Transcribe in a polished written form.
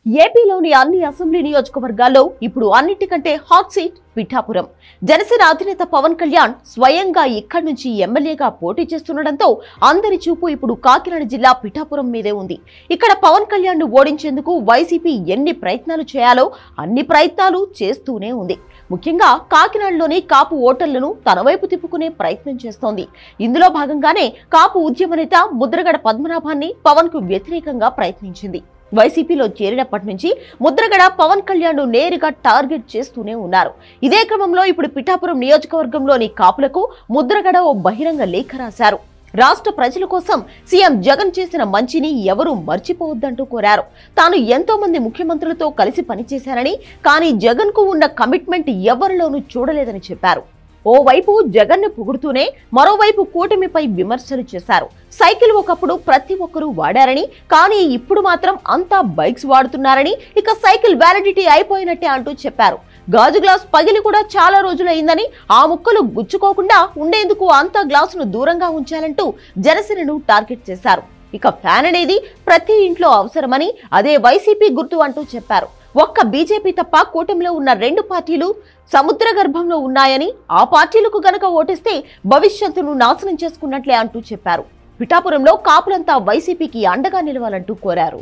ఏపీలోని అన్ని అసెంబ్లీ నియోజకవర్గాల్లో ఇప్పుడు అన్నిటికంటే హాట్ సీట్ పిఠాపురం. జనసేన అధినేత పవన్ కళ్యాణ్ స్వయంగా ఇక్కడి నుంచి ఎమ్మెల్యేగా పోటీ చేస్తుండటంతో అందరి చూపు ఇప్పుడు కాకినాడ జిల్లా పిఠాపురం మీదే ఉంది. ఇక్కడ పవన్ కళ్యాణ్ ను ఓడించేందుకు వైసీపీ ఎన్ని ప్రయత్నాలు చేయాలో అన్ని ప్రయత్నాలు చేస్తూనే ఉంది. ముఖ్యంగా కాకినాడలోని కాపు ఓటర్లను తన వైపు తిప్పుకునే ప్రయత్నం చేస్తోంది. ఇందులో భాగంగానే కాపు ఉద్యమ నేత ముద్రగడ పద్మనాభాన్ని పవన్ కు వ్యతిరేకంగా ప్రయత్నించింది. వైసీపీలో చేరినప్పటి నుంచి ముద్రగడ పవన్ కళ్యాణ్ ను నేరుగా టార్గెట్ చేస్తూనే ఉన్నారు. ఇదే క్రమంలో ఇప్పుడు పిఠాపురం నియోజకవర్గంలోని కాపులకు ముద్రగడ ఓ బహిరంగ లేఖ రాశారు. రాష్ట్ర ప్రజల కోసం సీఎం జగన్ చేసిన మంచిని ఎవరూ మర్చిపోవద్దంటూ కోరారు. తాను ఎంతో మంది ముఖ్యమంత్రులతో కలిసి పనిచేశారని, కానీ జగన్ కు ఉన్న కమిట్మెంట్ ఎవరిలోనూ చూడలేదని చెప్పారు. ఓవైపు జగన్ ను పొగుడుతూనే మరోవైపు కూటమిపై విమర్శలు చేశారు. సైకిల్ ఒకప్పుడు ప్రతి ఒక్కరూ వాడారని, కానీ ఇప్పుడు మాత్రం అంతా బైక్స్ వాడుతున్నారని, ఇక సైకిల్ వ్యాలిడిటీ అయిపోయినట్టే అంటూ చెప్పారు. గాజు గ్లాస్ పగిలి కూడా చాలా రోజులైందని, ఆ ముక్కలు గుచ్చుకోకుండా ఉండేందుకు అంతా గ్లాసును దూరంగా ఉంచాలంటూ జనసేనను టార్గెట్ చేశారు. ఇక ఫ్యాన్ అనేది ప్రతి ఇంట్లో అవసరమని, అదే వైసీపీ గుర్తు అంటూ చెప్పారు. ఒక్క బీజేపీ తప్ప కూటమిలో ఉన్న రెండు పార్టీలు సముద్ర గర్భంలో ఉన్నాయని, ఆ పార్టీలకు గనక ఓటేస్తే భవిష్యత్తును నాశనం చేసుకున్నట్లే అంటూ చెప్పారు. పిఠాపురంలో కాపులంతా వైసీపీకి అండగా నిలవాలంటూ కోరారు.